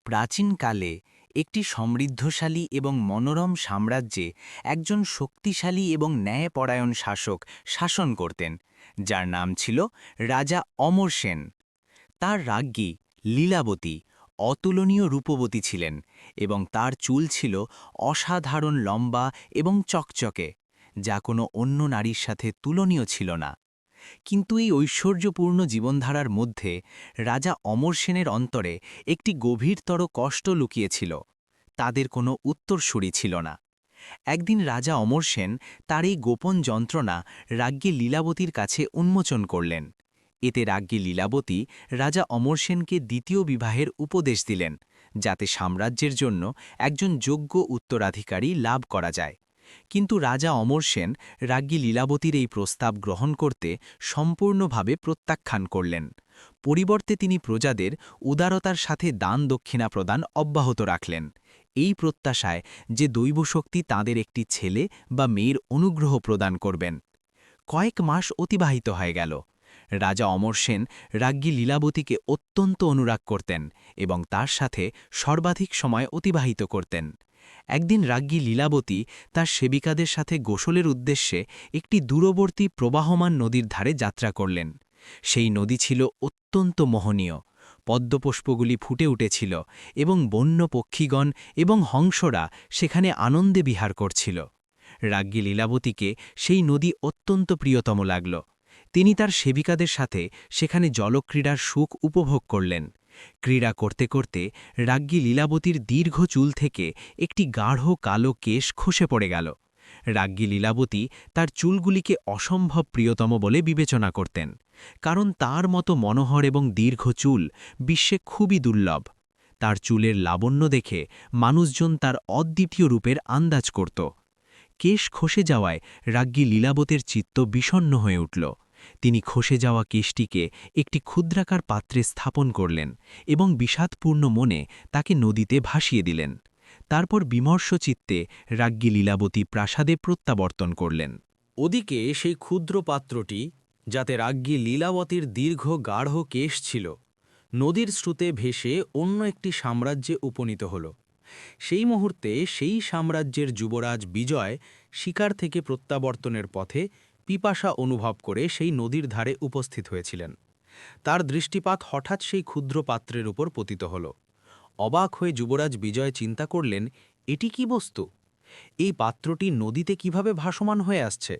প্রাচীনকালে একটি সমৃদ্ধশালী এবং মনোরম সাম্রাজ্যে একজন শক্তিশালী এবং ন্যায়পরায়ণ শাসক শাসন করতেন, যার নাম ছিল রাজা অমর সেন। তার রাজ্ঞী লীলাবতী অতুলনীয় রূপবতী ছিলেন এবং তার চুল ছিল অসাধারণ লম্বা এবং চকচকে, যা কোনো অন্য নারীর সাথে তুলনীয় ছিল না। কিন্তু এই ঐশ্বর্যপূর্ণ জীবনধারার মধ্যে রাজা অমর সেনের অন্তরে একটি গভীরতর কষ্ট লুকিয়েছিল। তাদের কোনো উত্তরসূরি ছিল না। একদিন রাজা অমর সেন তার এই গোপন যন্ত্রণা রাজ্ঞী লীলাবতীর কাছে উন্মোচন করলেন। এতে রাজ্ঞী লীলাবতী রাজা অমর সেনকে দ্বিতীয় বিবাহের উপদেশ দিলেন, যাতে সাম্রাজ্যের জন্য একজন যোগ্য উত্তরাধিকারী লাভ করা যায়। কিন্তু রাজা অমর সেন রাজ্ঞী লীলাবতীর এই প্রস্তাব গ্রহণ করতে সম্পূর্ণভাবে প্রত্যাখ্যান করলেন। পরিবর্তে তিনি প্রজাদের উদারতার সাথে দান দক্ষিণা প্রদান অব্যাহত রাখলেন, এই প্রত্যাশায় যে দৈবশক্তি তাঁদের একটি ছেলে বা মেয়ের অনুগ্রহ প্রদান করবেন। কয়েক মাস অতিবাহিত হয়ে গেল। রাজা অমর সেন রাজ্ঞী লীলাবতীকে অত্যন্ত অনুরাগ করতেন এবং তার সাথে সর্বাধিক সময় অতিবাহিত করতেন। একদিন রাজ্ঞী লীলাবতী তার সেবিকাদের সাথে গোসলের উদ্দেশ্যে একটি দূরবর্তী প্রবাহমান নদীর ধারে যাত্রা করলেন। সেই নদী ছিল অত্যন্ত মোহনীয়। পদ্মপুষ্পগুলি ফুটে উঠেছিল এবং বন্য পক্ষীগণ এবং হংসরা সেখানে আনন্দে বিহার করছিল। রাজ্ঞী লীলাবতীকে সেই নদী অত্যন্ত প্রিয়তম লাগল। তিনি তার সেবিকাদের সাথে সেখানে জলক্রীড়ার সুখ উপভোগ করলেন। ক্রীড়া করতে করতে রাজ্ঞী লীলাবতীর দীর্ঘ চুল থেকে একটি গাঢ় কালো কেশ খসে পড়ে গেল। রাজ্ঞী লীলাবতী তার চুলগুলিকে অসম্ভব প্রিয়তম বলে বিবেচনা করতেন, কারণ তার মতো মনোহর এবং দীর্ঘ চুল বিশ্বে খুবই দুর্লভ। তার চুলের লাবণ্য দেখে মানুষজন তার অদ্বিতীয় রূপের আন্দাজ করত। কেশ খসে যাওয়ায় রাজ্ঞী লীলাবতীর চিত্ত বিষণ্ণ হয়ে উঠল। তিনি খসে যাওয়া কেশটিকে একটি ক্ষুদ্রাকার পাত্রে স্থাপন করলেন এবং বিষাদপূর্ণ মনে তাকে নদীতে ভাসিয়ে দিলেন। তারপর বিমর্ষ চিত্তে রাজ্ঞী লীলাবতী প্রাসাদে প্রত্যাবর্তন করলেন। ওদিকে সেই ক্ষুদ্র পাত্রটি, যাতে রাজ্ঞী লীলাবতীর দীর্ঘ গাঢ় কেশ ছিল, নদীর স্রোতে ভেসে অন্য একটি সাম্রাজ্যে উপনীত হল। সেই মুহূর্তে সেই সাম্রাজ্যের যুবরাজ বিজয় শিকার থেকে প্রত্যাবর্তনের পথে পিপাসা অনুভব করে সেই নদীর ধারে উপস্থিত হয়েছিলেন। তার দৃষ্টিপাত হঠাৎ সেই ক্ষুদ্র পাত্রের উপর পতিত হল। অবাক হয়ে যুবরাজ বিজয় চিন্তা করলেন, এটি কি বস্তু? এই পাত্রটি নদীতে কিভাবে ভাসমান হয়ে আসছে?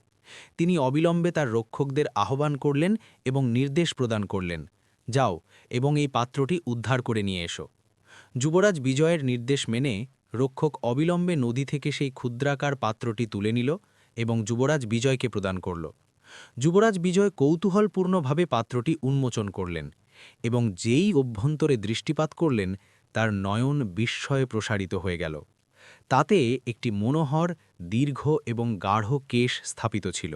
তিনি অবিলম্বে তার রক্ষকদের আহ্বান করলেন এবং নির্দেশ প্রদান করলেন, যাও এবং এই পাত্রটি উদ্ধার করে নিয়ে এসো। যুবরাজ বিজয়ের নির্দেশ মেনে রক্ষক অবিলম্বে নদী থেকে সেই ক্ষুদ্রাকার পাত্রটি তুলে নিল এবং যুবরাজ বিজয়কে প্রদান করল। যুবরাজ বিজয় কৌতূহলপূর্ণভাবে পাত্রটি উন্মোচন করলেন এবং যেই অভ্যন্তরে দৃষ্টিপাত করলেন, তার নয়ন বিস্ময়ে প্রসারিত হয়ে গেল। তাতে একটি মনোহর, দীর্ঘ এবং গাঢ় কেশ স্থাপিত ছিল।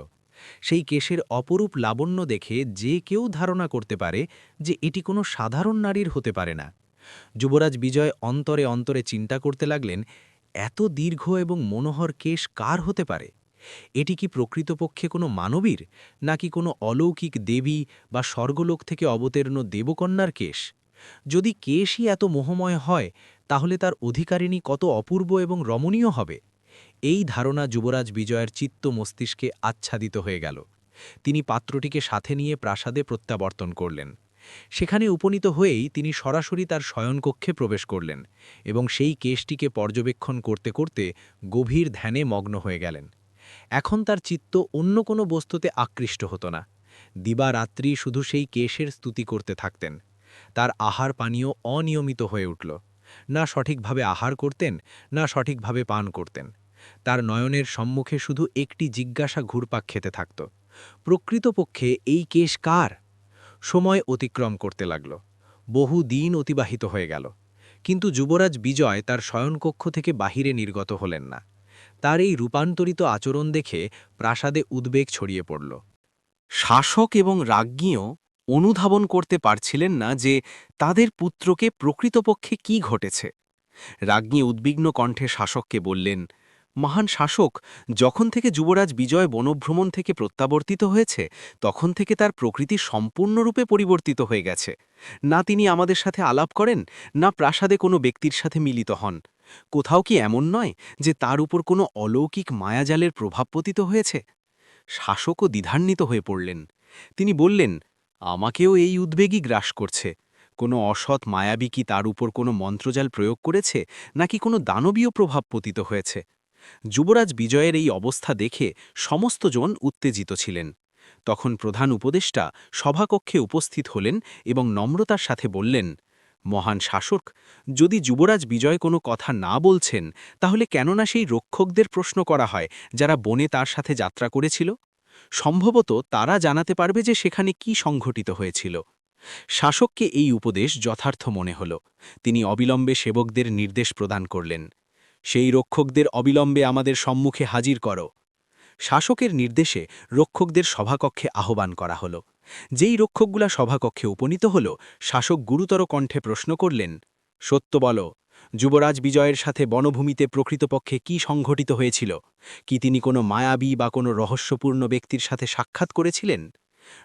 সেই কেশের অপরূপ লাবণ্য দেখে যে কেউ ধারণা করতে পারে যে এটি কোনো সাধারণ নারীর হতে পারে না। যুবরাজ বিজয় অন্তরে অন্তরে চিন্তা করতে লাগলেন, এত দীর্ঘ এবং মনোহর কেশ কার হতে পারে? এটি কি প্রকৃতপক্ষে কোনো মানবীর, নাকি কোনো অলৌকিক দেবী বা স্বর্গলোক থেকে অবতীর্ণ দেবকন্যার কেশ? যদি কেশই এত মোহময় হয়, তাহলে তার অধিকারিণী কত অপূর্ব এবং রমণীয় হবে। এই ধারণা যুবরাজ বিজয়ের চিত্ত মস্তিষ্কে আচ্ছাদিত হয়ে গেল। তিনি পাত্রটিকে সাথে নিয়ে প্রাসাদে প্রত্যাবর্তন করলেন। সেখানে উপনীত হয়েই তিনি সরাসরি তার শয়নকক্ষে প্রবেশ করলেন এবং সেই কেশটিকে পর্যবেক্ষণ করতে করতে গভীর ধ্যানে মগ্ন হয়ে গেলেন। এখন তার চিত্ত অন্য কোনো বস্তুতে আকৃষ্ট হতো না। দিবারাত্রি শুধু সেই কেশের স্তুতি করতে থাকতেন। তার আহার পানীয় অনিয়মিত হয়ে উঠল। না সঠিকভাবে আহার করতেন, না সঠিকভাবে পান করতেন। তার নয়নের সম্মুখে শুধু একটি জিজ্ঞাসা ঘুরপাক খেতে থাকত, প্রকৃতপক্ষে এই কেশ কার? সময় অতিক্রম করতে লাগল। বহু দিন অতিবাহিত হয়ে গেল, কিন্তু যুবরাজ বিজয় তার শয়নকক্ষ থেকে বাহিরে নির্গত হলেন না। তার এই রূপান্তরিত আচরণ দেখে প্রাসাদে উদ্বেগ ছড়িয়ে পড়ল। শাসক এবং রাজ্ঞীও অনুধাবন করতে পারছিলেন না যে তাদের পুত্রকে প্রকৃতপক্ষে কি ঘটেছে। রাজ্ঞী উদ্বিগ্ন কণ্ঠে শাসককে বললেন, মহান শাসক, যখন থেকে যুবরাজ বিজয় বনভ্রমণ থেকে প্রত্যাবর্তিত হয়েছে তখন থেকে তার প্রকৃতি সম্পূর্ণরূপে পরিবর্তিত হয়ে গেছে। না তিনি আমাদের সাথে আলাপ করেন, না প্রাসাদে কোনো ব্যক্তির সাথে মিলিত হন। কোথাও কি এমন নয় যে তার উপর কোনো অলৌকিক মায়াজালের প্রভাব পতিত হয়েছে? শাসকও দ্বিধান্বিত হয়ে পড়লেন। তিনি বললেন, আমাকেও এই উদ্বেগই গ্রাস করছে। কোনো অসৎ মায়াবী কি তার উপর কোনো মন্ত্রজাল প্রয়োগ করেছে, নাকি কোনো দানবীয় প্রভাব পতিত হয়েছে? যুবরাজ বিজয়ের এই অবস্থা দেখে সমস্ত জন উত্তেজিত ছিলেন। তখন প্রধান উপদেষ্টা সভাকক্ষে উপস্থিত হলেন এবং নম্রতার সাথে বললেন, মহান শাসক, যদি যুবরাজ বিজয় কোনো কথা না বলছেন, তাহলে কেননা সেই রক্ষকদের প্রশ্ন করা হয় যারা বনে তার সাথে যাত্রা করেছিল? সম্ভবত তারা জানাতে পারবে যে সেখানে কি সংঘটিত হয়েছিল। শাসককে এই উপদেশ যথার্থ মনে হল। তিনি অবিলম্বে সেবকদের নির্দেশ প্রদান করলেন, সেই রক্ষকদের অবিলম্বে আমাদের সম্মুখে হাজির করো। শাসকের নির্দেশে রক্ষকদের সভাকক্ষে আহ্বান করা হল। যেই রক্ষকগুলা সভাকক্ষে উপনীত হল, শাসক গুরুতর কণ্ঠে প্রশ্ন করলেন, সত্য বলো, যুবরাজ বিজয়ের সাথে বনভূমিতে প্রকৃতপক্ষে কি সংঘটিত হয়েছিল? কি তিনি কোনো মায়াবী বা কোনো রহস্যপূর্ণ ব্যক্তির সাথে সাক্ষাৎ করেছিলেন?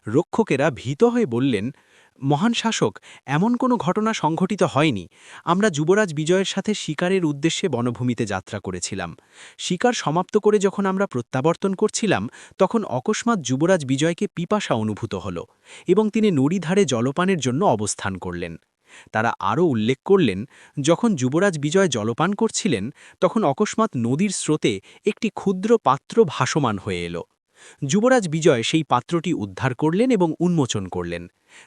রক্ষকেরা ভীত হয়ে বললেন, মহান শাসক, এমন কোনো ঘটনা সংঘটিত হয়নি। আমরা যুবরাজ বিজয়ের সাথে শিকারের উদ্দেশ্যে বনভূমিতে যাত্রা করেছিলাম। শিকার সমাপ্ত করে যখন আমরা প্রত্যাবর্তন করছিলাম, তখন অকস্মাৎ যুবরাজ বিজয়কে পিপাসা অনুভূত হল এবং তিনি নদীধারে জলপানের জন্য অবস্থান করলেন। তারা আরও উল্লেখ করলেন, যখন যুবরাজ বিজয় জলপান করছিলেন, তখন অকস্মাৎ নদীর স্রোতে একটি ক্ষুদ্র পাত্র ভাসমান হয়ে এলো। যুবরাজ বিজয় সেই পাত্রটি উদ্ধার করলেন এবং উন্মোচন করলেন।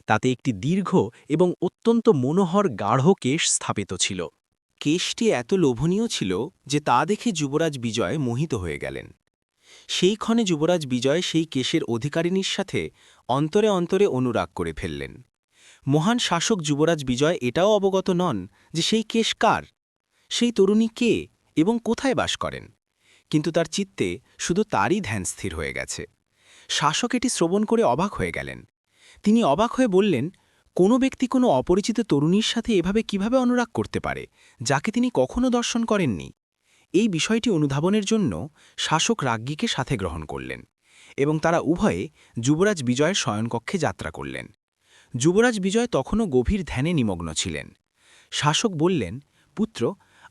তাতে একটি দীর্ঘ এবং অত্যন্ত মনোহর গাঢ় কেশ স্থাপিত ছিল। কেশটি এত লোভনীয় ছিল যে তা দেখে যুবরাজ বিজয় মোহিত হয়ে গেলেন। সেই ক্ষণে যুবরাজ বিজয় সেই কেশের অধিকারিণীর সাথে অন্তরে অন্তরে অনুরাগ করে ফেললেন। মহান শাসক যুবরাজ বিজয় এটাও অবগত নন যে সেই কেশ কার, সেই তরুণী কে এবং কোথায় বাস করেন, কিন্তু তার চিত্তে শুধু তারই ধ্যান স্থির হয়ে গেছে। শাসক এটি শ্রবণ করে অবাক হয়ে গেলেন। তিনি অবাক হয়ে বললেন, কোনো ব্যক্তি কোনো অপরিচিত তরুণীর সাথে এভাবে কিভাবে অনুরাগ করতে পারে, যাকে তিনি কখনো দর্শন করেননি? এই বিষয়টি অনুধাবনের জন্য শাসক রাজ্ঞীকে সাথে গ্রহণ করলেন এবং তারা উভয়ে যুবরাজ বিজয়ের শয়নকক্ষে যাত্রা করলেন। যুবরাজ বিজয় তখনও গভীর ধ্যানে নিমগ্ন ছিলেন। শাসক বললেন, পুত্র,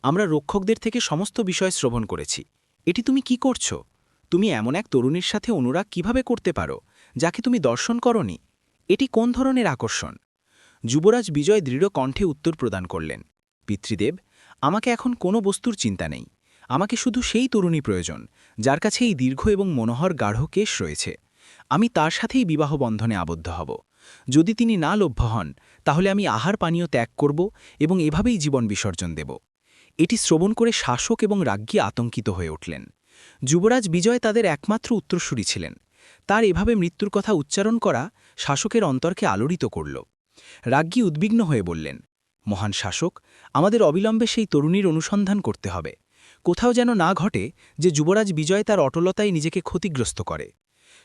আমরা রক্ষকদের থেকে সমস্ত বিষয় শ্রবণ করেছি। এটি তুমি কি করছো? তুমি এমন এক তরুণীর সাথে অনুরাগ কিভাবে করতে পারো, যাকে তুমি দর্শন করনি? এটি কোন ধরনের আকর্ষণ? যুবরাজ বিজয় দৃঢ় কণ্ঠে উত্তর প্রদান করলেন, পিতৃদেব, আমাকে এখন কোনো বস্তুর চিন্তা নেই। আমাকে শুধু সেই তরুণী প্রয়োজন, যার কাছে এই দীর্ঘ এবং মনোহর গাঢ় কেশ রয়েছে। আমি তার সাথেই বিবাহ বন্ধনে আবদ্ধ হব। যদি তিনি না লভ্য হন, তাহলে আমি আহার পানীয় ত্যাগ করব এবং এভাবেই জীবন বিসর্জন দেব। এটি শ্রবণ করে শাসক এবং রাজ্ঞী আতঙ্কিত হয়ে উঠলেন। যুবরাজ বিজয় তাদের একমাত্র উত্তরসূরি ছিলেন। তার এভাবে মৃত্যুর কথা উচ্চারণ করা শাসকের অন্তরকে আলোড়িত করল। রাজ্ঞী উদ্বিগ্ন হয়ে বললেন, মহান শাসক, আমাদের অবিলম্বে সেই তরুণীর অনুসন্ধান করতে হবে। কোথাও যেন না ঘটে যে যুবরাজ বিজয় তার অটলতায় নিজেকে ক্ষতিগ্রস্ত করে।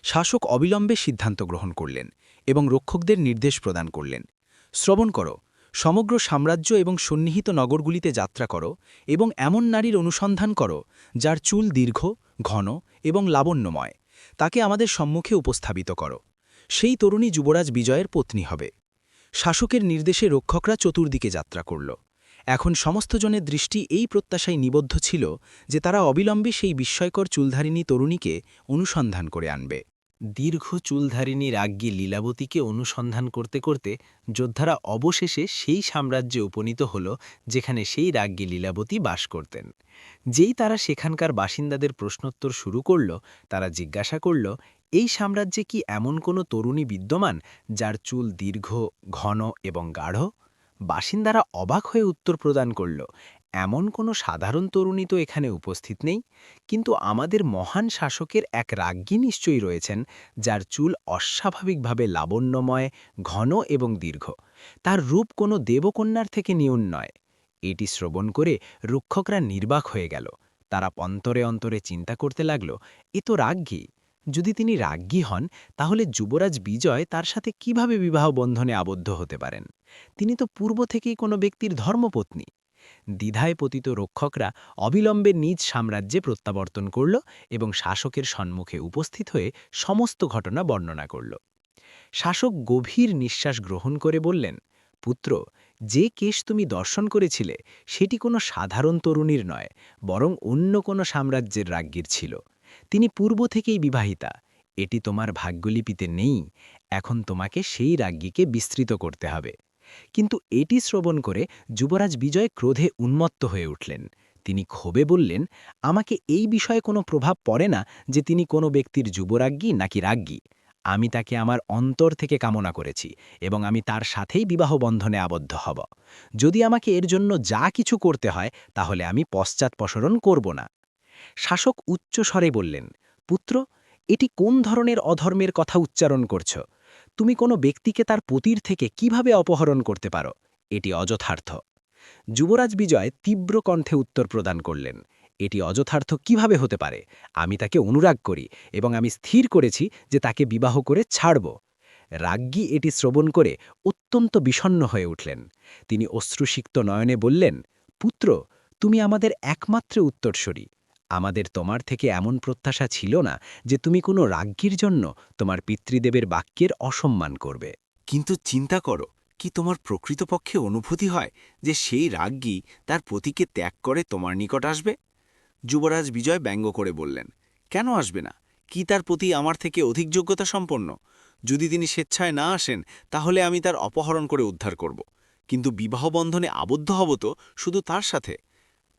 শাসক অবিলম্বে সিদ্ধান্ত গ্রহণ করলেন এবং রক্ষকদের নির্দেশ প্রদান করলেন, শ্রবণ করো, সমগ্র সাম্রাজ্য এবং সন্নিহিত নগরগুলিতে যাত্রা করো এবং এমন নারীর অনুসন্ধান করো যার চুল দীর্ঘ, ঘন এবং লাবণ্যময়। তাকে আমাদের সম্মুখে উপস্থাপিত করো। সেই তরুণী যুবরাজ বিজয়ের পত্নী হবে। শাসকের নির্দেশে রক্ষকরা চতুর্দিকে যাত্রা করল। এখন সমস্ত জনের দৃষ্টি এই প্রত্যাশায় নিবদ্ধ ছিল যে তারা অবিলম্বে সেই বিস্ময়কর চুলধারিণী তরুণীকে অনুসন্ধান করে আনবে। দীর্ঘ চুলধারিণী রাজ্ঞী লীলাবতীকে অনুসন্ধান করতে করতে যোদ্ধারা অবশেষে সেই সাম্রাজ্যে উপনীত হল যেখানে সেই রাজ্ঞী লীলাবতী বাস করতেন। যেই তারা সেখানকার বাসিন্দাদের প্রশ্নোত্তর শুরু করল, তারা জিজ্ঞাসা করল, এই সাম্রাজ্যে কি এমন কোনো তরুণী বিদ্যমান যার চুল দীর্ঘ, ঘন এবং গাঢ়? বাসিন্দারা অবাক হয়ে উত্তর প্রদান করল, এমন কোনো সাধারণ তরুণী তো এখানে উপস্থিত নেই, কিন্তু আমাদের মহান শাসকের এক রাজ্ঞী নিশ্চয়ই রয়েছেন যার চুল অস্বাভাবিকভাবে লাবণ্যময়, ঘন এবং দীর্ঘ। তার রূপ কোনো দেবকন্যার থেকে নিউন নয়। এটি শ্রবণ করে রক্ষকরা নির্বাক হয়ে গেল। তারা অন্তরে অন্তরে চিন্তা করতে লাগল, এ তো রাজ্ঞী। যদি তিনি রাজ্ঞী হন, তাহলে যুবরাজ বিজয় তার সাথে কিভাবে বিবাহ বন্ধনে আবদ্ধ হতে পারেন? তিনি তো পূর্ব থেকেই কোনো ব্যক্তির ধর্মপত্নী। দ্বিধায় পতিত রক্ষকরা অবিলম্বে নিজ সাম্রাজ্যে প্রত্যাবর্তন করল এবং শাসকের সম্মুখে উপস্থিত হয়ে সমস্ত ঘটনা বর্ণনা করল। শাসক গভীর নিঃশ্বাস গ্রহণ করে বললেন, পুত্র, যে কেশ তুমি দর্শন করেছিলে সেটি কোনো সাধারণ তরুণীর নয়, বরং অন্য কোনো সাম্রাজ্যের রাজ্ঞীর ছিল। তিনি পূর্ব থেকেই বিবাহিতা। এটি তোমার ভাগ্যলিপিতে নেই। এখন তোমাকে সেই রাজ্ঞীকে বিস্তৃত করতে হবে। কিন্তু এটি শ্রবণ করে যুবরাজ বিজয় ক্রোধে উন্মত্ত হয়ে উঠলেন। তিনি ক্ষোভে বললেন, আমাকে এই বিষয়ে কোনো প্রভাব পড়ে না যে তিনি কোনো ব্যক্তির যুবরাজ্ঞী নাকি রাজ্ঞী। আমি তাকে আমার অন্তর থেকে কামনা করেছি এবং আমি তার সাথেই বিবাহ বন্ধনে আবদ্ধ হব। যদি আমাকে এর জন্য যা কিছু করতে হয় তাহলে আমি পশ্চাৎপসরণ করব না। শাসক উচ্চ স্বরে বললেন, পুত্র, এটি কোন ধরনের অধর্মের কথা উচ্চারণ করছ? তুমি কোনো ব্যক্তিকে তার পতির থেকে কিভাবে অপহরণ করতে পারো? এটি অযথার্থ। যুবরাজ বিজয় তীব্র কণ্ঠে উত্তর প্রদান করলেন, এটি অযথার্থ কিভাবে হতে পারে? আমি তাকে অনুরাগ করি এবং আমি স্থির করেছি যে তাকে বিবাহ করে ছাড়ব। রাজ্ঞী এটি শ্রবণ করে অত্যন্ত বিষণ্ণ হয়ে উঠলেন। তিনি অশ্রুসিক্ত নয়নে বললেন, পুত্র, তুমি আমাদের একমাত্র উত্তরসূরি। আমাদের তোমার থেকে এমন প্রত্যাশা ছিল না যে তুমি কোনো রাজ্ঞীর জন্য তোমার পিতৃদেবের বাক্যের অসম্মান করবে। কিন্তু চিন্তা করো, কি তোমার প্রকৃতপক্ষে অনুভূতি হয় যে সেই রাজ্ঞী তার পতিকে ত্যাগ করে তোমার নিকট আসবে? যুবরাজ বিজয় ব্যঙ্গ করে বললেন, কেন আসবে না? কি তার প্রতি আমার থেকে অধিক যোগ্যতা সম্পন্ন? যদি তিনি স্বেচ্ছায় না আসেন তাহলে আমি তার অপহরণ করে উদ্ধার করব, কিন্তু বিবাহ বন্ধনে আবদ্ধ হব তো শুধু তার সাথে।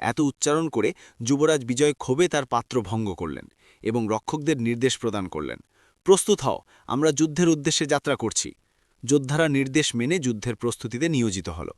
এত উচ্চারণ করে যুবরাজ বিজয় ক্ষোভে তার পাত্র ভঙ্গ করলেন এবং রক্ষকদের নির্দেশ প্রদান করলেন, প্রস্তুত হও, আমরা যুদ্ধের উদ্দেশ্যে যাত্রা করছি। যোদ্ধারা নির্দেশ মেনে যুদ্ধের প্রস্তুতিতে নিয়োজিত হল।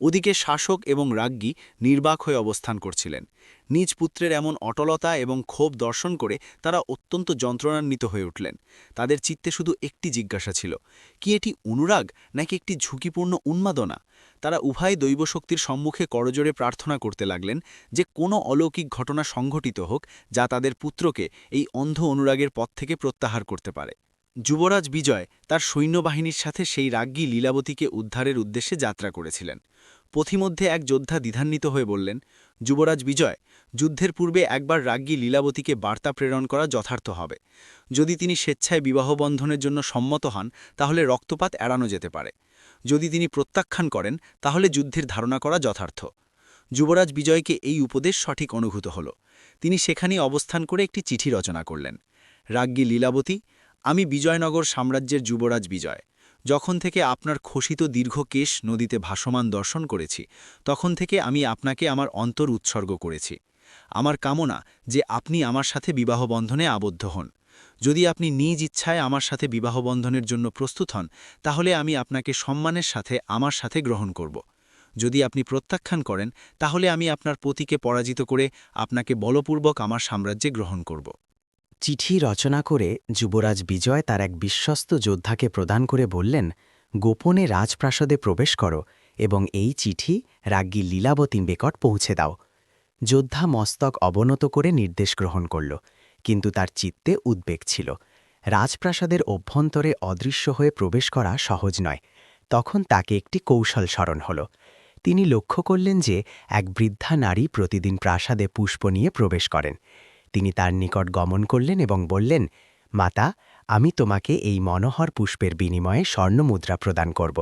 ওদিকে শাসক এবং রাজ্ঞী নির্বাক হয়ে অবস্থান করছিলেন। নিজ পুত্রের এমন অটলতা এবং ক্ষোভ দর্শন করে তারা অত্যন্ত যন্ত্রণান্বিত হয়ে উঠলেন। তাদের চিত্তে শুধু একটি জিজ্ঞাসা ছিল, কি এটি অনুরাগ নাকি একটি ঝুঁকিপূর্ণ উন্মাদনা? তারা উভয় দৈবশক্তির সম্মুখে করজোড়ে প্রার্থনা করতে লাগলেন যে কোনো অলৌকিক ঘটনা সংঘটিত হোক যা তাদের পুত্রকে এই অন্ধ অনুরাগের পথ থেকে প্রত্যাহার করতে পারে। যুবরাজ বিজয় তার সৈন্যবাহিনীর সাথে সেই রাজ্ঞী লীলাবতীকে উদ্ধারের উদ্দেশ্যে যাত্রা করেছিলেন। পথিমধ্যে এক যোদ্ধা দ্বিধান্বিত হয়ে বললেন, যুবরাজ বিজয়, যুদ্ধের পূর্বে একবার রাজ্ঞী লীলাবতীকে বার্তা প্রেরণ করা যথার্থ হবে। যদি তিনি স্বেচ্ছায় বিবাহ বন্ধনের জন্য সম্মত হন তাহলে রক্তপাত এড়ানো যেতে পারে। যদি তিনি প্রত্যাখ্যান করেন তাহলে যুদ্ধের ধারণা করা যথার্থ। যুবরাজ বিজয়কে এই উপদেশ সঠিক অনুভূত হল। তিনি সেখানেই অবস্থান করে একটি চিঠি রচনা করলেন। রাজ্ঞী লীলাবতী, আমি বিজয়নগর সাম্রাজ্যের যুবরাজ বিজয়। যখন থেকে আপনার খসিত দীর্ঘ কেশ নদীতে ভাসমান দর্শন করেছি তখন থেকে আমি আপনাকে আমার অন্তর উৎসর্গ করেছি। আমার কামনা যে আপনি আমার সাথে বিবাহ বন্ধনে আবদ্ধ হন। যদি আপনি নিজ ইচ্ছায় আমার সাথে বিবাহ বন্ধনের জন্য প্রস্তুত হন তাহলে আমি আপনাকে সম্মানের সাথে আমার সাথে গ্রহণ করব। যদি আপনি প্রত্যাখ্যান করেন তাহলে আমি আপনার পতিকে পরাজিত করে আপনাকে বলপূর্বক আমার সাম্রাজ্যে গ্রহণ করব। চিঠি রচনা করে যুবরাজ বিজয় তার এক বিশ্বস্ত যোদ্ধাকে প্রদান করে বললেন, গোপনে রাজপ্রাসাদে প্রবেশ করো এবং এই চিঠি রাজ্ঞী লীলাবতী নিকট পৌঁছে দাও। যোদ্ধা মস্তক অবনত করে নির্দেশ গ্রহণ করল, কিন্তু তার চিত্তে উদ্বেগ ছিল। রাজপ্রাসাদের অভ্যন্তরে অদৃশ্য হয়ে প্রবেশ করা সহজ নয়। তখন তাকে একটি কৌশল স্মরণ হল। তিনি লক্ষ্য করলেন যে এক বৃদ্ধা নারী প্রতিদিন প্রাসাদে পুষ্প নিয়ে প্রবেশ করেন। তিনি তার নিকট গমন করলেন এবং বললেন, মাতা, আমি তোমাকে এই মনোহর পুষ্পের বিনিময়ে স্বর্ণমুদ্রা প্রদান করব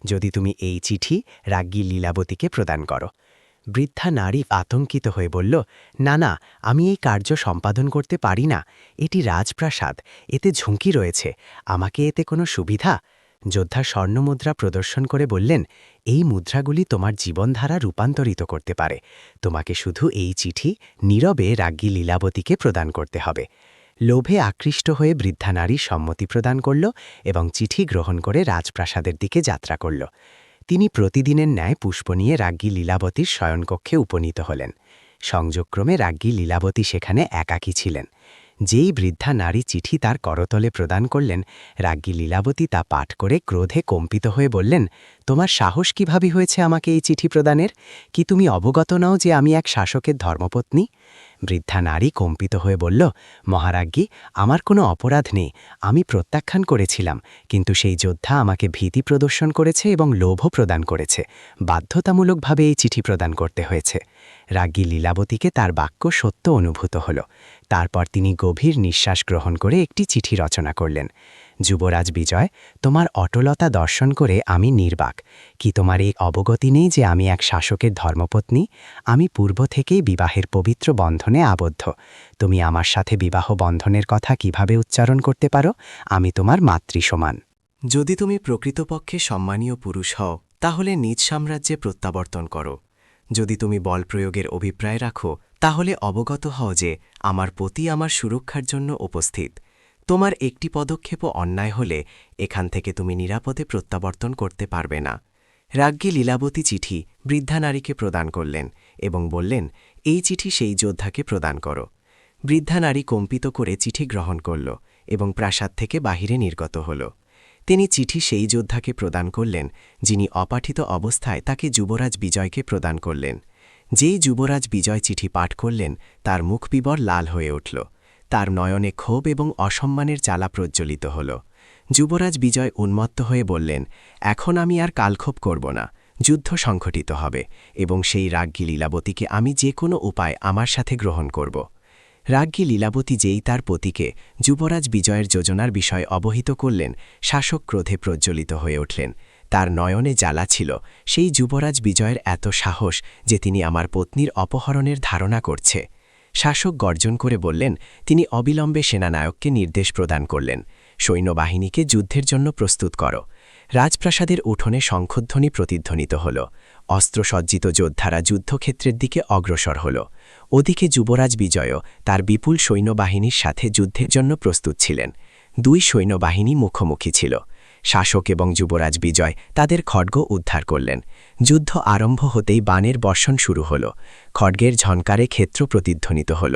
যদি তুমি এই চিঠি রাজ্ঞী লীলাবতীকে প্রদান করো। বৃদ্ধা নারী আতঙ্কিত হয়ে বলল, না না, আমি এই কার্য সম্পাদন করতে পারি না। এটি রাজপ্রাসাদ, এতে ঝুঁকি রয়েছে। আমাকে এতে কোনো সুবিধা? যোদ্ধা স্বর্ণমুদ্রা প্রদর্শন করে বললেন, এই মুদ্রাগুলি তোমার জীবনধারা রূপান্তরিত করতে পারে। তোমাকে শুধু এই চিঠি নীরবে রাজ্ঞী লীলাবতীকে প্রদান করতে হবে। লোভে আকৃষ্ট হয়ে বৃদ্ধা নারী সম্মতি প্রদান করল এবং চিঠি গ্রহণ করে রাজপ্রাসাদের দিকে যাত্রা করল। তিনি প্রতিদিনের ন্যায় পুষ্প নিয়ে রাজ্ঞী লীলাবতীর শয়নকক্ষে উপনীত হলেন। সংযোগক্রমে রাজ্ঞী লীলাবতী সেখানে একাকী ছিলেন। যেই বৃদ্ধা নারী চিঠি তার করতলে প্রদান করলেন, রাজ্ঞী লীলাবতী তা পাঠ করে ক্রোধে কম্পিত হয়ে বললেন, তোমার সাহস কিভাবে হয়েছে আমাকে এই চিঠি প্রদানের? কি তুমি অবগত নও যে আমি এক শাসকের ধর্মপত্নী? বৃদ্ধা নারী কম্পিত হয়ে বলল, মহারাজ্ঞী, আমার কোনো অপরাধ নেই, আমি প্রত্যাখ্যান করেছিলাম, কিন্তু সেই যোদ্ধা আমাকে ভীতি প্রদর্শন করেছে এবং লোভও প্রদান করেছে। বাধ্যতামূলকভাবে এই চিঠি প্রদান করতে হয়েছে। রাজ্ঞী লীলাবতীকে তার বাক্য সত্য অনুভূত হল। তারপর তিনি গভীর নিঃশ্বাস গ্রহণ করে একটি চিঠি রচনা করলেন। যুবরাজ বিজয়, তোমার অটলতা দর্শন করে আমি নির্বাক। কি তোমার এই অবগতি নেই যে আমি এক শাসকের ধর্মপত্নী? আমি পূর্ব থেকেই বিবাহের পবিত্র বন্ধনে আবদ্ধ। তুমি আমার সাথে বিবাহ বন্ধনের কথা কিভাবে উচ্চারণ করতে পারো? আমি তোমার মাতৃ সমান। যদি তুমি প্রকৃতপক্ষে সম্মানীয় পুরুষ হও, তাহলে নিজ সাম্রাজ্যে প্রত্যাবর্তন করো। যদি তুমি বল প্রয়োগের অভিপ্রায় রাখো, তাহলে অবগত হও যে আমার পতি আমার সুরক্ষার জন্য উপস্থিত। তোমার একটি পদক্ষেপও অন্যায় হলে এখান থেকে তুমি নিরাপদে প্রত্যাবর্তন করতে পারবে না। রাজ্ঞী লীলাবতী চিঠি বৃদ্ধা নারীকে প্রদান করলেন এবং বললেন, এই চিঠি সেই যোদ্ধাকে প্রদান করো। বৃদ্ধা নারী কম্পিত করে চিঠি গ্রহণ করল এবং প্রাসাদ থেকে বাহিরে নির্গত হল। তিনি চিঠি সেই যোদ্ধাকে প্রদান করলেন যিনি অপাঠিত অবস্থায় তাকে যুবরাজ বিজয়কে প্রদান করলেন। যেই যুবরাজ বিজয় চিঠি পাঠ করলেন, তার মুখবিবর লাল হয়ে উঠল। তার নয়নে ক্ষোভ এবং অসম্মানের জ্বালা প্রজ্বলিত হল। যুবরাজ বিজয় উন্মত্ত হয়ে বললেন, এখন আমি আর কালক্ষোভ করব না। যুদ্ধ সংঘটিত হবে এবং সেই রাজ্ঞী লীলাবতীকে আমি যে কোনো উপায় আমার সাথে গ্রহণ করব। রাজ্ঞী লীলাবতী যেই তার পতিকে যুবরাজ বিজয়ের যোজনার বিষয় অবহিত করলেন, শাসক ক্রোধে প্রজ্বলিত হয়ে উঠলেন। তার নয়নে জ্বালা ছিল, সেই যুবরাজ বিজয়ের এত সাহস যে তিনি আমার পত্নীর অপহরণের ধারণা করছে। শাসক গর্জন করে বললেন, তিনি অবিলম্বে সেনানায়ককে নির্দেশ প্রদান করলেন, সৈন্যবাহিনীকে যুদ্ধের জন্য প্রস্তুত করো। রাজপ্রাসাদের উঠোনে শঙ্খধ্বনি প্রতিধ্বনিত হল। অস্ত্রসজ্জিত যোদ্ধারা যুদ্ধক্ষেত্রের দিকে অগ্রসর হল। ওদিকে যুবরাজ বিজয়ও তার বিপুল সৈন্যবাহিনীর সাথে যুদ্ধের জন্য প্রস্তুত ছিলেন। দুই সৈন্যবাহিনী মুখোমুখি ছিল। শাসক এবং যুবরাজ বিজয় তাদের খড়গ উদ্ধার করলেন। যুদ্ধ আরম্ভ হতেই বাণের বর্ষণ শুরু হল। খড়গের ঝনকারে ক্ষেত্র প্রতিধ্বনিত হল।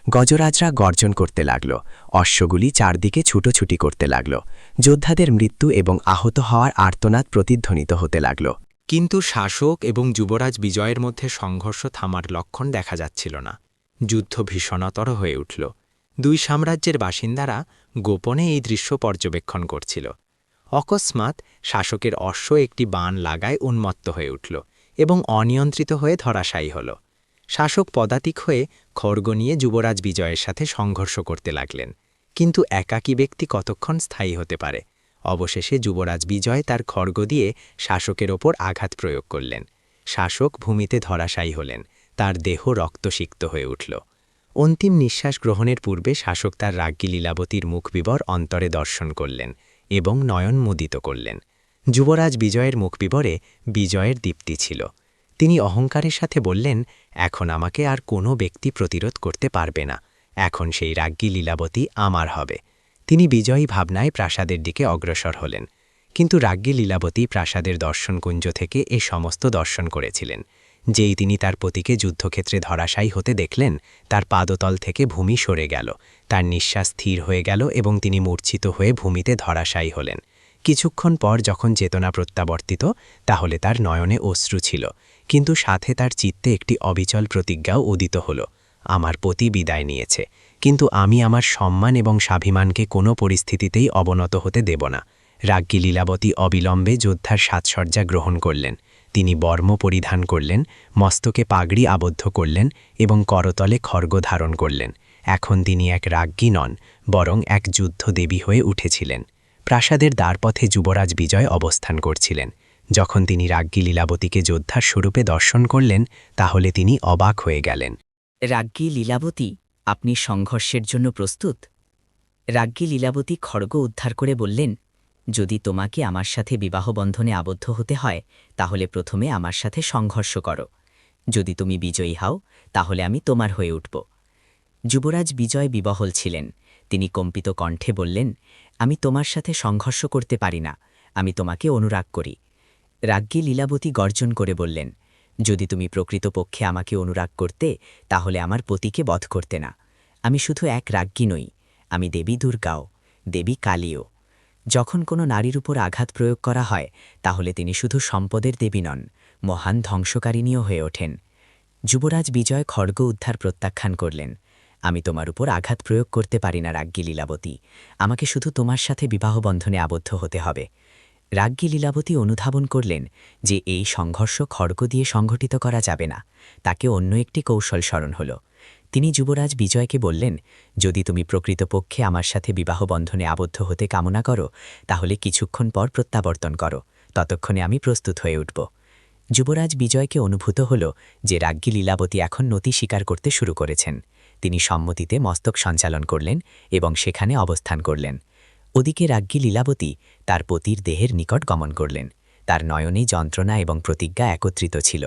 গজরাজরা গর্জন করতে লাগল। অশ্বগুলি চারদিকে ছুটোছুটি করতে লাগল। যোদ্ধাদের মৃত্যু এবং আহত হওয়ার আর্তনাদ প্রতিধ্বনিত হতে লাগল। কিন্তু শাসক এবং যুবরাজ বিজয়ের মধ্যে সংঘর্ষ থামার লক্ষণ দেখা যাচ্ছিল না। যুদ্ধ ভীষণতর হয়ে উঠল। দুই সাম্রাজ্যের বাসিন্দারা গোপনে এই দৃশ্য পর্যবেক্ষণ করছিল। অকস্মাৎ শাসকের অশ্ব একটি বাণ লাগায় উন্মত্ত হয়ে উঠল এবং অনিয়ন্ত্রিত হয়ে ধরাশায়ী হল। শাসক পদাতিক হয়ে খড়গ নিয়ে যুবরাজ বিজয়ের সাথে সংঘর্ষ করতে লাগলেন। কিন্তু একাকী ব্যক্তি কতক্ষণ স্থায়ী হতে পারে? অবশেষে যুবরাজ বিজয় তার খড়গ দিয়ে শাসকের ওপর আঘাত প্রয়োগ করলেন। শাসক ভূমিতে ধরাশায়ী হলেন, তার দেহ রক্তসিক্ত হয়ে উঠল। অন্তিম নিঃশ্বাস গ্রহণের পূর্বে শাসক তার রাজ্ঞী লীলাবতীর মুখবিবর অন্তরে দর্শন করলেন এবং নয়ন মুদিত করলেন। যুবরাজ বিজয়ের মুখবিবরে বিজয়ের দীপ্তি ছিল। তিনি অহংকারের সাথে বললেন, এখন আমাকে আর কোনো ব্যক্তি প্রতিরোধ করতে পারবে না। এখন সেই রাজ্ঞী লীলাবতী আমার হবে। তিনি বিজয়ী ভাবনায় প্রাসাদের দিকে অগ্রসর হলেন। কিন্তু রাজ্ঞী লীলাবতী প্রাসাদের দর্শনকুঞ্জ থেকে এ সমস্ত দর্শন করেছিলেন। যেই তিনি তার পতিকে যুদ্ধক্ষেত্রে ধরাশায়ী হতে দেখলেন, তার পাদতল থেকে ভূমি সরে গেল, তার নিঃশ্বাস স্থির হয়ে গেল এবং তিনি মূর্ছিত হয়ে ভূমিতে ধরাশায়ী হলেন। কিছুক্ষণ পর যখন চেতনা প্রত্যাবর্তিত, তাহলে তার নয়নে অশ্রু ছিল, কিন্তু সাথে তার চিত্তে একটি অবিচল প্রতিজ্ঞাও উদিত হল। আমার পতি বিদায় নিয়েছে, কিন্তু আমি আমার সম্মান এবং স্বাভিমানকে কোনো পরিস্থিতিতেই অবনত হতে দেব না। রাজ্ঞী লীলাবতী অবিলম্বে যোদ্ধার সাজসজ্জা গ্রহণ করলেন। তিনি বর্ম পরিধান করলেন, মস্তকে পাগড়ি আবদ্ধ করলেন এবং করতলে খড়গ ধারণ করলেন। এখন তিনি এক রাজ্ঞী নন, বরং এক যুদ্ধদেবী হয়ে উঠেছিলেন। প্রাসাদের দ্বারপথে যুবরাজ বিজয় অবস্থান করছিলেন। যখন তিনি রাজ্ঞী লীলাবতীকে যোদ্ধার স্বরূপে দর্শন করলেন, তাহলে তিনি অবাক হয়ে গেলেন। রাজ্ঞী লীলাবতী, আপনি সংঘর্ষের জন্য প্রস্তুত? রাজ্ঞী লীলাবতী খড়গ উদ্ধার করে বললেন, যদি তোমাকে আমার সাথে বিবাহবন্ধনে আবদ্ধ হতে হয়, তাহলে প্রথমে আমার সাথে সংঘর্ষ করো। যদি তুমি বিজয়ী হও, তাহলে আমি তোমার হয়ে উঠব। যুবরাজ বিজয় বিবহল ছিলেন। তিনি কম্পিত কণ্ঠে বললেন, আমি তোমার সাথে সংঘর্ষ করতে পারি না, আমি তোমাকে অনুরাগ করি। রাজ্ঞী লীলাবতী গর্জন করে বললেন, যদি তুমি প্রকৃতপক্ষে আমাকে অনুরাগ করতে, তাহলে আমার পতিকে বধ করতে না। আমি শুধু এক রাজ্ঞী নই, আমি দেবী দুর্গাও, দেবী কালীও। যখন কোনো নারীর উপর আঘাত প্রয়োগ করা হয়, তাহলে তিনি শুধু সম্পদের দেবী নন, মহান ধ্বংসকারিণীও হয়ে ওঠেন। যুবরাজ বিজয় খড়গ উদ্ধার প্রত্যাখ্যান করলেন। আমি তোমার উপর আঘাত প্রয়োগ করতে পারি না রাজ্ঞী লীলাবতী, আমাকে শুধু তোমার সাথে বিবাহবন্ধনে আবদ্ধ হতে হবে। রাজ্ঞী লীলাবতী অনুধাবন করলেন যে এই সংঘর্ষ খড়গ দিয়ে সংঘটিত করা যাবে না, তাকে অন্য একটি কৌশল স্মরণ হল। তিনি যুবরাজ বিজয়কে বললেন, যদি তুমি প্রকৃতপক্ষে আমার সাথে বিবাহবন্ধনে আবদ্ধ হতে কামনা করো তাহলে কিছুক্ষণ পর প্রত্যাবর্তন করো, ততক্ষণে আমি প্রস্তুত হয়ে উঠব। যুবরাজ বিজয়কে অনুভূত হল যে রাজ্ঞী লীলাবতী এখন নতি স্বীকার করতে শুরু করেছেন। তিনি সম্মতিতে মস্তক সঞ্চালন করলেন এবং সেখানে অবস্থান করলেন। ওদিকে রাজ্ঞী লীলাবতী তার পতির দেহের নিকট গমন করলেন। তার নয়নে যন্ত্রণা এবং প্রতিজ্ঞা একত্রিত ছিল।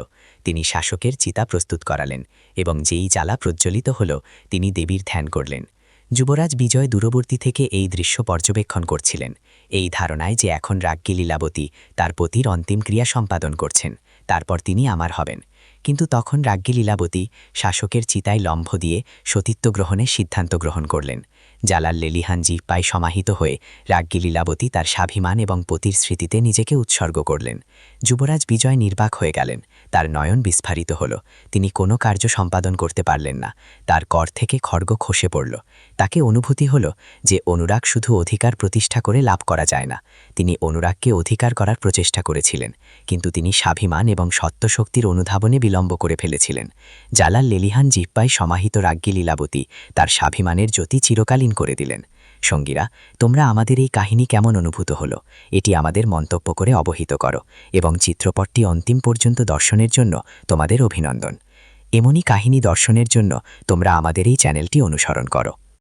তিনি শাসকের চিতা প্রস্তুত করালেন এবং যেই জ্বালা প্রজ্বলিত হল তিনি দেবীর ধ্যান করলেন। যুবরাজ বিজয় দূরবর্তী থেকে এই দৃশ্য পর্যবেক্ষণ করছিলেন, এই ধারণায় যে এখন রাজ্ঞী লীলাবতী তার পতির অন্তিম ক্রিয়া সম্পাদন করছেন, তারপর তিনি আমার হবেন। কিন্তু তখন রাজ্ঞী লীলাবতী শাসকের চিতায় লম্ভ দিয়ে সতীত্ব গ্রহণের সিদ্ধান্ত গ্রহণ করলেন। জালাল লেলিহান জিহ্বায় সমাহিত হয়ে রাজ্ঞী লীলাবতী তার স্বাভিমান এবং পতির স্মৃতিতে নিজেকে উৎসর্গ করলেন। যুবরাজ বিজয় নির্বাক হয়ে গেলেন, তার নয়ন বিস্ফারিত হল। তিনি কোনো কার্য সম্পাদন করতে পারলেন না। তার কর থেকে খড়গ খসে পড়ল। তাকে অনুভূতি হল যে অনুরাগ শুধু অধিকার প্রতিষ্ঠা করে লাভ করা যায় না। তিনি অনুরাগকে অধিকার করার প্রচেষ্টা করেছিলেন, কিন্তু তিনি স্বাভিমান এবং সত্যশক্তির অনুধাবনে বিলম্ব করে ফেলেছিলেন। জালাল লেলিহান জিহ্বায় সমাহিত রাজ্ঞী লীলাবতী তার স্বাভিমানের জ্যোতি চিরকালীন করে দিলেন। সঙ্গীরা, তোমরা আমাদের এই কাহিনী কেমন অনুভূত হলো এটি আমাদের মন্তব্য করে অবহিত করো এবং চিত্রপটটি অন্তিম পর্যন্ত দর্শনের জন্য তোমাদের অভিনন্দন। এমনই কাহিনী দর্শনের জন্য তোমরা আমাদের এই চ্যানেলটি অনুসরণ করো।